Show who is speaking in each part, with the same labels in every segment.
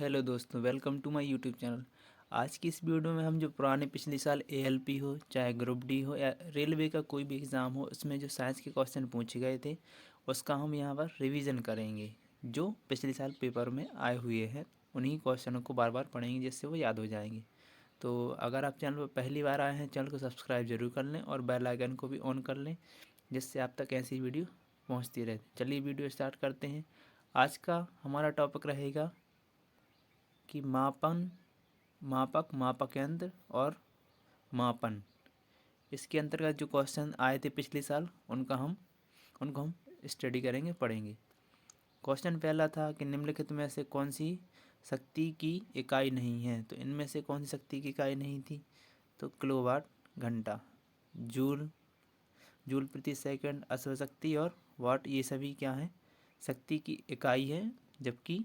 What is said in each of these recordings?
Speaker 1: Hello दोस्तों, welcome to my YouTube channel. आज की इस वीडियो में हम जो पुराने पिछले साल एएलपी हो, चाहे ग्रुप डी हो या रेलवे का कोई भी एग्ज़ाम हो, उसमें जो साइंस के क्वेश्चन पूछे गए थे उसका हम यहाँ पर रिवीजन करेंगे। जो पिछले साल पेपर में आए हुए हैं उन्हीं क्वेश्चनों को बार बार पढ़ेंगे जिससे वो याद हो जाएंगे। तो अगर आप चैनल पर पहली बार आए हैं, चैनल को सब्सक्राइब जरूर कर लें और बेल आइकन को भी ऑन कर लें जिससे आप तक ऐसी वीडियो पहुँचती रहे। चलिए वीडियो स्टार्ट करते हैं। आज का हमारा टॉपिक रहेगा कि मापक यंत्र और मापन। इसके अंतर्गत जो क्वेश्चन आए थे पिछले साल उनको हम स्टडी करेंगे, पढ़ेंगे। क्वेश्चन पहला था कि निम्नलिखित में से कौन सी शक्ति की इकाई नहीं है। तो इनमें से कौन सी शक्ति की इकाई नहीं थी? तो किलोवाट घंटा, जूल जूल प्रति सेकंड अश्व शक्ति और वाट, ये सभी क्या है? शक्ति की इकाई है, जबकि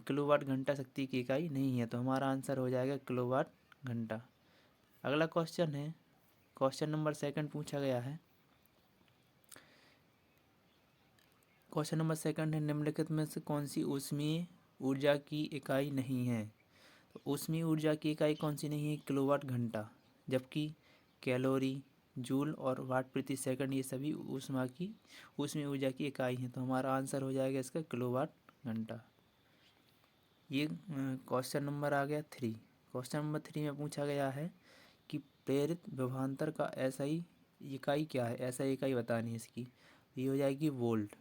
Speaker 1: किलोवाट घंटा शक्ति की इकाई नहीं है। तो हमारा आंसर हो जाएगा किलोवाट घंटा। अगला क्वेश्चन है, क्वेश्चन नंबर सेकंड पूछा गया है। क्वेश्चन नंबर सेकंड है, निम्नलिखित में से कौन सी ऊष्मीय ऊर्जा की इकाई नहीं है। तो ऊष्मीय ऊर्जा की इकाई कौन सी नहीं है? किलोवाट घंटा, जबकि कैलोरी, जूल और वाट प्रति सेकंड ये सभी ऊष्मीय ऊर्जा की इकाई हैं। तो हमारा आंसर हो जाएगा इसका किलोवाट घंटा। ये क्वेश्चन नंबर आ गया 3। क्वेश्चन नंबर 3 में पूछा गया है कि प्रेरित विभवांतर का एसआई इकाई क्या है? एसआई इकाई बतानी है इसकी। ये हो जाएगी वोल्ट।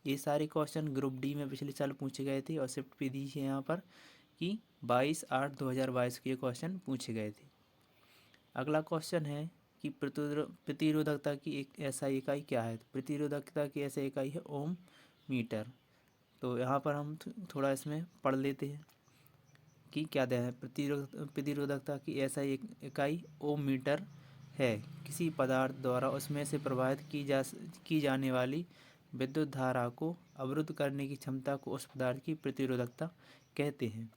Speaker 1: ये सारे क्वेश्चन ग्रुप डी में पिछले साल पूछे गए थे और शिफ्ट भी दी है यहाँ पर कि 22/8/2022 के क्वेश्चन पूछे गए थे। अगला क्वेश्चन है कि प्रतिरोधकता की एक एसआई इकाई क्या है? तो प्रतिरोधकता की एसआई इकाई है ओम मीटर। तो यहाँ पर हम थोड़ा इसमें पढ़ लेते हैं कि क्या दिया है। प्रतिरोधकता की ऐसा एक इकाई ओम मीटर है। किसी पदार्थ द्वारा उसमें से प्रवाहित की जाने वाली विद्युत धारा को अवरुद्ध करने की क्षमता को उस पदार्थ की प्रतिरोधकता कहते हैं।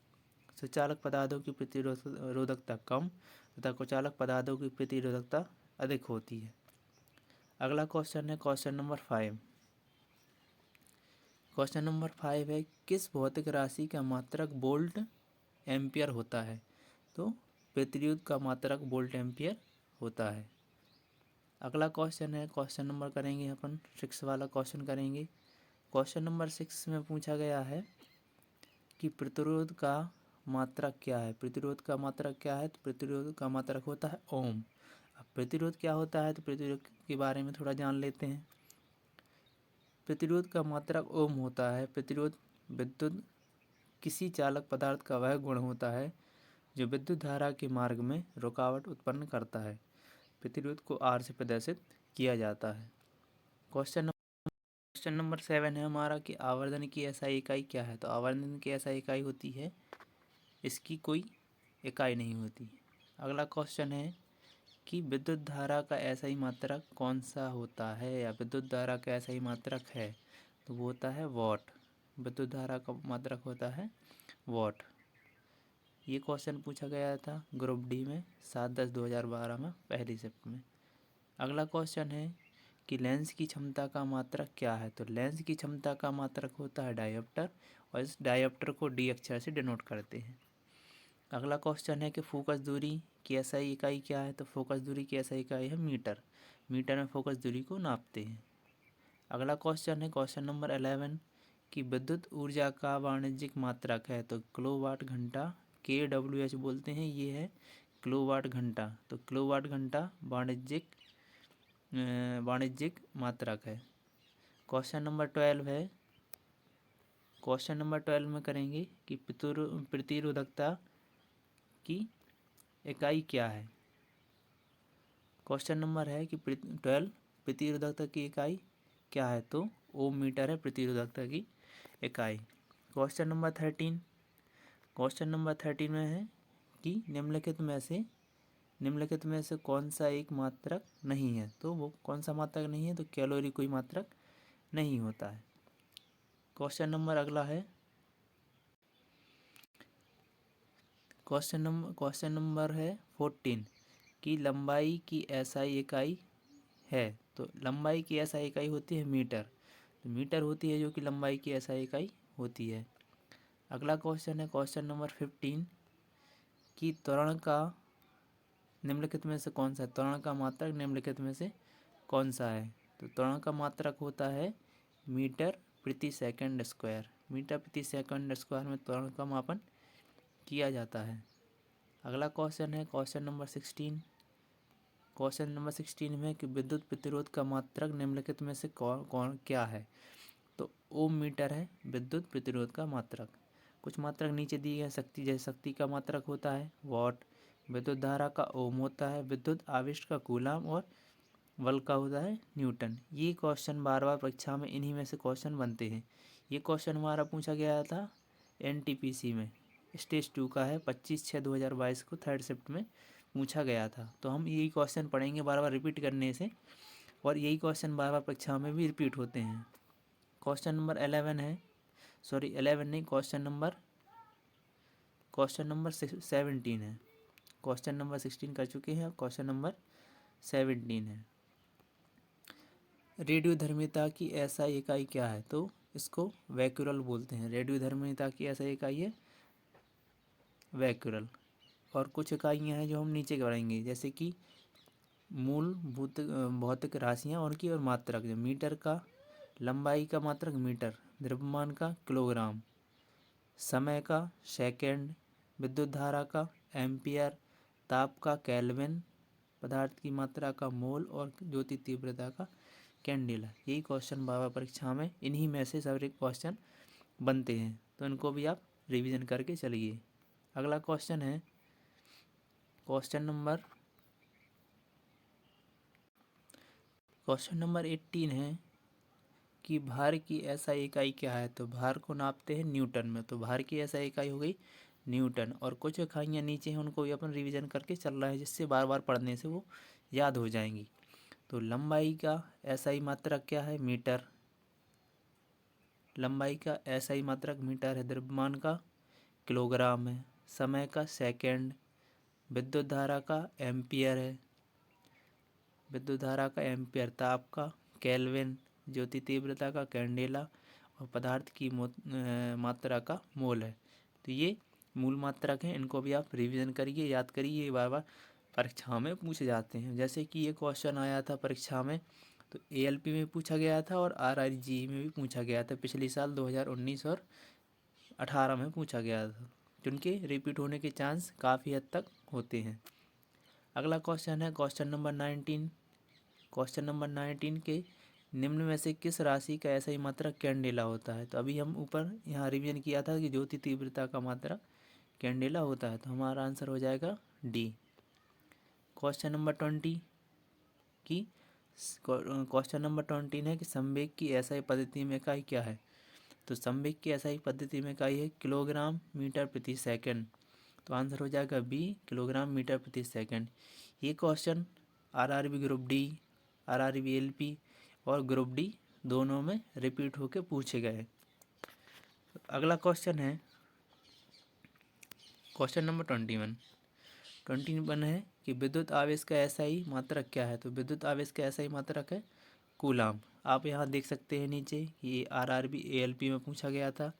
Speaker 1: सुचालक पदार्थों की प्रतिरोधकता कम तथा कुचालक पदार्थों की प्रतिरोधकता अधिक होती है। अगला क्वेश्चन है क्वेश्चन नंबर 5। क्वेश्चन नंबर 5 है, किस भौतिक राशि का मात्रक वोल्ट एम्पियर होता है? तो प्रतिरोध का मात्रक वोल्ट एम्पियर होता है। अगला क्वेश्चन है, क्वेश्चन नंबर करेंगे अपन 6 वाला क्वेश्चन करेंगे। क्वेश्चन नंबर 6 में पूछा गया है कि प्रतिरोध का मात्रक क्या है? प्रतिरोध का मात्रक क्या है? तो प्रतिरोध का मात्रक होता है ओम। अब प्रतिरोध क्या होता है, तो प्रतिरोध के बारे में थोड़ा जान लेते हैं। प्रतिरोध का मात्रक ओम होता है। प्रतिरोध विद्युत किसी चालक पदार्थ का वह गुण होता है जो विद्युत धारा के मार्ग में रुकावट उत्पन्न करता है। प्रतिरोध को आर से प्रदर्शित किया जाता है। क्वेश्चन नंबर 7 है हमारा कि आवर्धन की एसआई इकाई क्या है? तो आवर्धन की एसआई इकाई होती है, इसकी कोई इकाई नहीं होती। अगला क्वेश्चन है कि विद्युत धारा का एसआई मात्रक कौन सा होता है, या विद्युत धारा का एसआई मात्रक है? तो वो होता है वॉट। विद्युत धारा का मात्रक होता है वॉट। ये क्वेश्चन पूछा गया था ग्रुप डी में 7/10/2012 में पहली शिफ्ट में। अगला क्वेश्चन है कि लेंस की क्षमता का मात्रक क्या है? तो लेंस की क्षमता का मात्रक होता है डायोप्टर, और इस डायोप्टर को डी अक्षर से डिनोट करते हैं। अगला क्वेश्चन है कि फोकस दूरी की एसआई इकाई क्या है? तो फोकस दूरी की एसआई इकाई है मीटर। मीटर में फोकस दूरी को नापते हैं। अगला क्वेश्चन है क्वेश्चन नंबर 11 कि विद्युत ऊर्जा का वाणिज्यिक मात्रक है? तो किलोवाट घंटा, KWH बोलते हैं, ये है किलोवाट घंटा। तो किलोवाट घंटा वाणिज्यिक मात्रक है। क्वेश्चन नंबर 12 है, क्वेश्चन नंबर 12 में करेंगे कि प्रतिरोधकता की इकाई क्या है? क्वेश्चन नंबर है कि 12 प्रतिरोधकता की इकाई क्या है? तो ओम मीटर है प्रतिरोधकता की इकाई। क्वेश्चन नंबर 13, क्वेश्चन नंबर 13 में है कि निम्नलिखित में से कौन सा एक मात्रक नहीं है? तो वो कौन सा मात्रक नहीं है? तो कैलोरी कोई मात्रक नहीं होता है। क्वेश्चन नंबर अगला है, क्वेश्चन नंबर है 14 कि लंबाई की एसआई इकाई है? तो लंबाई की एसआई इकाई होती है मीटर। तो मीटर होती है जो कि लंबाई की एसआई इकाई होती है। अगला क्वेश्चन है क्वेश्चन नंबर 15 कि त्वरण का निम्नलिखित में से कौन सा है, त्वरण का मात्रक निम्नलिखित में से कौन सा है। तो त्वरण का मात्रक होता है मीटर प्रति सेकंड स्क्वायर। मीटर प्रति सेकंड स्क्वायर में त्वरण का मापन किया जाता है। अगला क्वेश्चन है क्वेश्चन नंबर 16। क्वेश्चन नंबर 16 में कि विद्युत प्रतिरोध का मात्रक निम्नलिखित में से कौन कौन क्या है। तो ओम मीटर है विद्युत प्रतिरोध का मात्रक। कुछ मात्रक नीचे दिए गए शक्ति, जैसे शक्ति का मात्रक होता है वॉट, विद्युत धारा का ओम होता है, विद्युत आवेश का कूलम और बल का होता है न्यूटन। ये क्वेश्चन बार बार परीक्षा में इन्हीं में से क्वेश्चन बनते हैं। ये क्वेश्चन हमारा पूछा गया था एनटीपीसी में, स्टेज 2 का है, 25/6/2022 को थर्ड शिफ्ट में पूछा गया था। तो हम यही क्वेश्चन पढ़ेंगे बार बार रिपीट करने से, और यही क्वेश्चन बार बार परीक्षा में भी रिपीट होते हैं। क्वेश्चन नंबर 11 है, सॉरी 11 नहीं, क्वेश्चन नंबर 17 है। क्वेश्चन नंबर 16 कर चुके हैं, क्वेश्चन नंबर 17 है। रेडियोधर्मिता की एसआई इकाई क्या है। तो इसको वैक्यूरल बोलते हैं। रेडियोधर्मिता की एसआई इकाई है वैक्यूरल। और कुछ इकाइयाँ हैं जो हम नीचे पढ़ेंगे, जैसे कि मूलभूत भौतिक राशियाँ उनकी और मात्रक। जो मीटर का लंबाई का मात्रक मीटर, द्रव्यमान का किलोग्राम, समय का सेकंड, विद्युत धारा का एम्पियर, ताप का केल्विन, पदार्थ की मात्रा का मोल और ज्योति तीव्रता का कैंडेला। यही क्वेश्चन बाबा परीक्षा में इन्हीं में से सारे क्वेश्चन बनते हैं, तो इनको भी आप रिवीजन करके चलिए। अगला क्वेश्चन है क्वेश्चन नंबर 18 है कि भार की एसआई इकाई क्या है। तो भार को नापते हैं न्यूटन में, तो भार की एसआई इकाई हो गई न्यूटन। और कुछ इकाइयाँ नीचे हैं उनको भी अपन रिवीजन करके चल रहा है, जिससे बार बार पढ़ने से वो याद हो जाएंगी। तो लंबाई का एसआई मात्रक क्या है, मीटर। लंबाई का एसआई मात्रक मीटर है। द्रव्यमान का किलोग्राम है। समय का सेकंड। विद्युत धारा का एम्पियर है। विद्युत धारा का एम्पियर। ताप का केल्विन। ज्योति तीव्रता का कैंडेला। और पदार्थ की मात्रा का मोल है। तो ये मूल मात्रक हैं, इनको भी आप रिवीजन करिए, याद करिए, ये बार बार परीक्षा में पूछे जाते हैं। जैसे कि ये क्वेश्चन आया था परीक्षा में, तो एएलपी में पूछा गया था और आरआरजी में भी पूछा गया था पिछले साल 2019 और 18 में पूछा गया था, जिनके रिपीट होने के चांस काफ़ी हद तक होते हैं। अगला क्वेश्चन है क्वेश्चन नंबर 19। क्वेश्चन नंबर 19 के निम्न में से किस राशि का ऐसा ही मात्रक कैंडेला होता है। तो अभी हम ऊपर यहाँ रिवीजन किया था कि ज्योति तीव्रता का मात्रक कैंडेला होता है, तो हमारा आंसर हो जाएगा डी। क्वेश्चन नंबर 20 की क्वेश्चन नंबर 20 है कि संवेग की एसआई पद्धति में इकाई क्या है। तो संवेग की एसआई पद्धति में इकाई है किलोग्राम मीटर प्रति सेकंड। तो आंसर हो जाएगा बी, किलोग्राम मीटर प्रति सेकंड। ये question RRB group D, RRB LP और ग्रुप डी दोनों में रिपीट होकर पूछे गए। अगला क्वेश्चन है क्वेश्चन नंबर 21 है कि विद्युत आवेश का एसआई मात्रक क्या है। तो विद्युत आवेश का एसआई मात्रक है कूलाम। आप यहाँ देख सकते हैं नीचे कि ये आरआरबी एएलपी में पूछा गया था,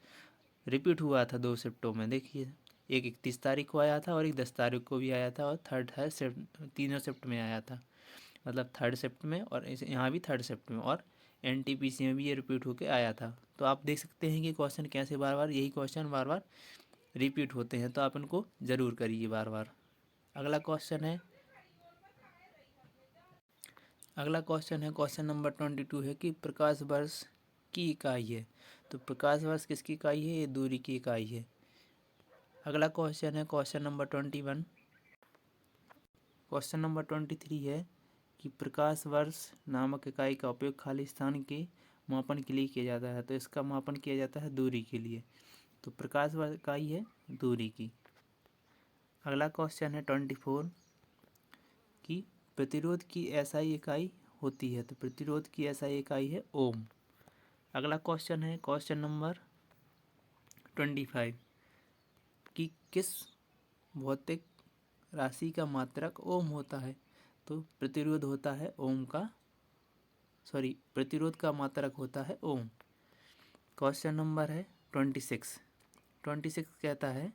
Speaker 1: रिपीट हुआ था 2 शिफ्टों में। देखिए, एक 31 तारीख को आया था और एक 10 तारीख को भी आया था, और थर्ड है शिफ्ट, तीनों शिफ्ट में आया था, मतलब थर्ड शिफ्ट में और यहाँ भी थर्ड शिफ्ट में, और एनटीपीसी में भी ये रिपीट होकर आया था। तो आप देख सकते हैं कि क्वेश्चन कैसे बार बार यही क्वेश्चन बार बार रिपीट होते हैं, तो आप इनको ज़रूर करिए बार बार। अगला क्वेश्चन है क्वेश्चन नंबर 22 है कि प्रकाश वर्ष की इकाई है। तो प्रकाश वर्ष किसकी इकाई है, ये दूरी की इकाई है। अगला क्वेश्चन है क्वेश्चन नंबर 21। क्वेश्चन नंबर 23 है कि प्रकाश वर्ष नामक इकाई का उपयोग खाली स्थान के मापन के लिए किया जाता है। तो इसका मापन किया जाता है दूरी के लिए। तो प्रकाश वर्ष इकाई है दूरी की। अगला क्वेश्चन है 24 कि प्रतिरोध की एसआई इकाई होती है। तो प्रतिरोध की एसआई इकाई है ओम। अगला क्वेश्चन है क्वेश्चन नंबर 25 कि किस भौतिक राशि का मात्रक ओम होता है। तो प्रतिरोध होता है ओम का, प्रतिरोध का मात्रक होता है ओम। क्वेश्चन नंबर है 26। 26 कहता है,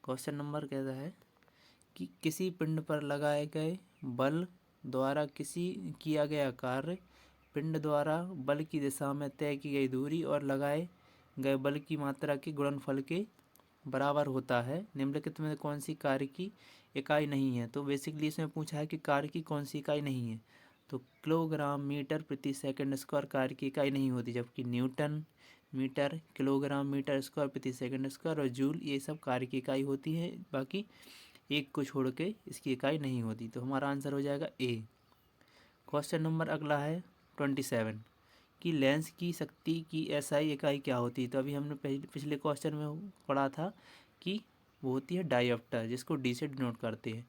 Speaker 1: क्वेश्चन नंबर कहता है कि किसी पिंड पर लगाए गए बल द्वारा किसी किया गया कार्य पिंड द्वारा बल की दिशा में तय की गई दूरी और लगाए गए बल की मात्रा के गुणनफल के बराबर होता है। निम्नलिखित में कौन सी कार्य की इकाई नहीं है? तो बेसिकली इसमें पूछा है कि कार्य की कौन सी इकाई नहीं है। तो किलोग्राम मीटर प्रति सेकंड स्क्वायर कार्य की इकाई नहीं होती, जबकि newton metre, kilogram metre square प्रति सेकंड स्क्वायर और जूल ये सब कार्य की इकाई होती है। बाकी एक को छोड़ के इसकी इकाई नहीं होती। तो हमारा आंसर हो जाएगा ए। क्वेश्चन नंबर अगला है 27 कि लेंस की शक्ति की एसआई इकाई क्या होती है? तो अभी हमने पिछले क्वेश्चन में पढ़ा था कि वो होती है डायोप्टर, जिसको डी से डिनोट करते हैं।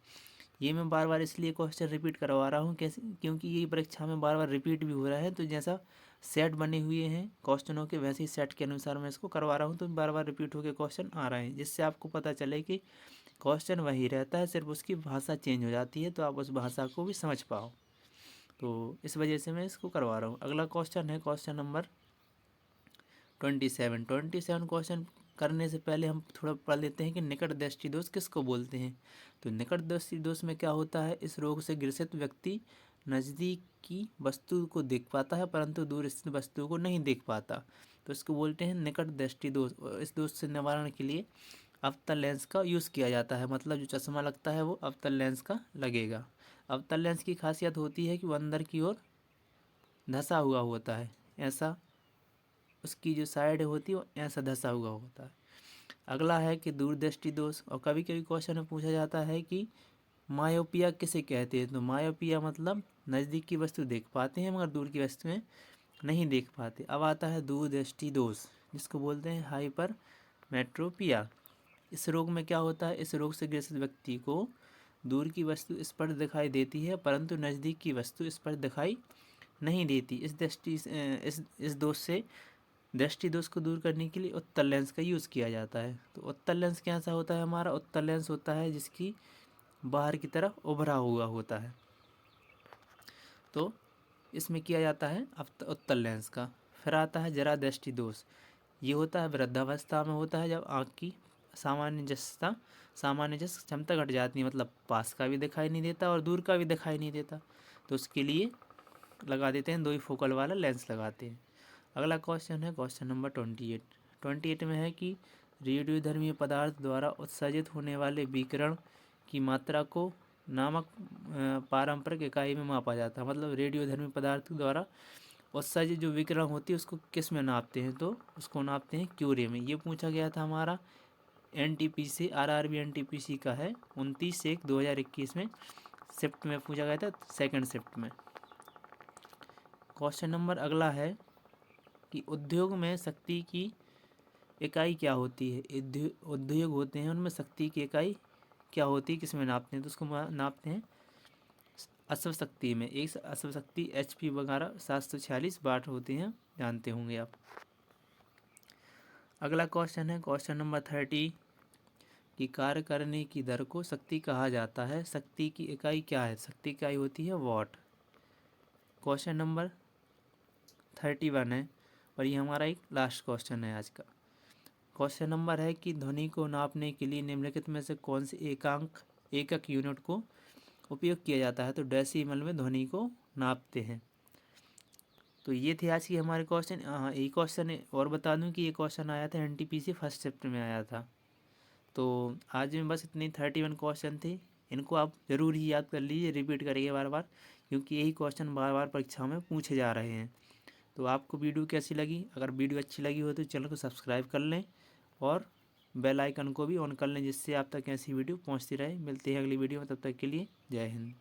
Speaker 1: ये मैं बार बार इसलिए क्वेश्चन रिपीट करवा रहा हूँ कैसे, क्योंकि ये परीक्षा में बार बार रिपीट भी हो रहा है। तो जैसा सेट बने हुए हैं क्वेश्चनों के, वैसे ही सेट के अनुसार मैं इसको करवा रहा हूँ। तो बार बार रिपीट होकर क्वेश्चन आ रहे हैं, जिससे आपको पता चले कि क्वेश्चन वही रहता है, सिर्फ उसकी भाषा चेंज हो जाती है, तो आप उस भाषा को भी समझ पाओ। तो इस वजह से मैं इसको करवा रहा हूँ। अगला क्वेश्चन है क्वेश्चन नंबर 27 क्वेश्चन करने से पहले हम थोड़ा पढ़ लेते हैं कि निकट दृष्टि दोष किसको बोलते हैं। तो निकट दृष्टि दोष में क्या होता है? इस रोग से ग्रसित व्यक्ति नज़दीक की वस्तु को देख पाता है परंतु दूर स्थित वस्तु को नहीं देख पाता, तो इसको बोलते हैं निकट दृष्टि दोष। और इस दोष से निवारण के लिए अवतल लेंस का यूज़ किया जाता है, मतलब जो चश्मा लगता है वो अवतल लेंस का लगेगा। अवतल लेंस की खासियत होती है कि वो अंदर की ओर धंसा हुआ होता है, ऐसा उसकी जो साइड होती है वो ऐसा धंसा हुआ होता है। अगला है कि दूरदृष्टि दोष। और कभी कभी क्वेश्चन में पूछा जाता है कि मायोपिया किसे कहते हैं? तो मायोपिया मतलब नज़दीक की वस्तु देख पाते हैं मगर दूर की वस्तुएं नहीं देख पाते। अब आता है दूरदृष्टि दोष, जिसको बोलते हैं हाइपर मेट्रोपिया। इस रोग में क्या होता है? इस रोग से ग्रसित व्यक्ति को दूर की वस्तु स्पष्ट दिखाई देती है परंतु नज़दीक की वस्तु स्पष्ट दिखाई नहीं देती। इस दोष से दृष्टि दोष को दूर करने के लिए उत्तल लेंस का यूज़ किया जाता है। तो उत्तल लेंस कैसा होता है? हमारा उत्तल लेंस होता है जिसकी बाहर की तरफ उभरा हुआ होता है, तो इसमें किया जाता है उत्तल लेंस का। फिर आता है जरा दृष्टि दोष। ये होता है वृद्धावस्था में होता है, जब आँख की सामान्य जस क्षमता घट जाती है, मतलब पास का भी दिखाई नहीं देता और दूर का भी दिखाई नहीं देता, तो उसके लिए लगा देते हैं, 2 ही फोकल वाला लेंस लगाते हैं। अगला क्वेश्चन है क्वेश्चन नंबर 28 में है कि रेडियोधर्मी पदार्थ द्वारा उत्सर्जित होने वाले विकिरण की मात्रा को नामक पारंपरिक इकाई में मापा जाता है। मतलब रेडियोधर्मी पदार्थ द्वारा उत्सर्जित जो विकिरण होती है उसको किस में नापते हैं? तो उसको नापते हैं क्यूरे में। ये पूछा गया था हमारा NTPC RRB NTPC का है 29/1/2021 में शिफ्ट में पूछा गया था, सेकंड शिफ्ट में। क्वेश्चन नंबर अगला है कि उद्योग में शक्ति की इकाई क्या होती है? उद्योग होते हैं, उनमें शक्ति की इकाई क्या होती है, किस में नापते हैं? तो उसको नापते हैं अश्व शक्ति में। एक अश्व शक्ति HP वगैरह 746 वाट होती हैं, जानते होंगे आप। अगला क्वेश्चन है क्वेश्चन नंबर 30 कि कार्य करने की दर को शक्ति कहा जाता है। शक्ति की इकाई क्या है? शक्ति की इकाई होती है वाट। क्वेश्चन नंबर 31 है और ये हमारा एक लास्ट क्वेश्चन है आज का। क्वेश्चन नंबर है कि ध्वनि को नापने के लिए निम्नलिखित में से कौन से एकक यूनिट को उपयोग किया जाता है? तो डेसिमल में ध्वनि को नापते हैं। तो ये थे आज की हमारे क्वेश्चन। एक क्वेश्चन और बता दूं कि ये क्वेश्चन आया था NTPC फर्स्ट शिफ्ट में आया था। तो आज में बस इतने 31 क्वेश्चन थे, इनको आप ज़रूर ही याद कर लीजिए, रिपीट करिए बार बार, क्योंकि यही क्वेश्चन बार बार परीक्षा में पूछे जा रहे हैं। तो आपको वीडियो कैसी लगी? अगर वीडियो अच्छी लगी हो तो चैनल को सब्सक्राइब कर लें और बेल आइकन को भी ऑन कर लें, जिससे आप तक ऐसी वीडियो पहुंचती रहे। मिलते हैं अगली वीडियो में, तब तक के लिए जय हिंद।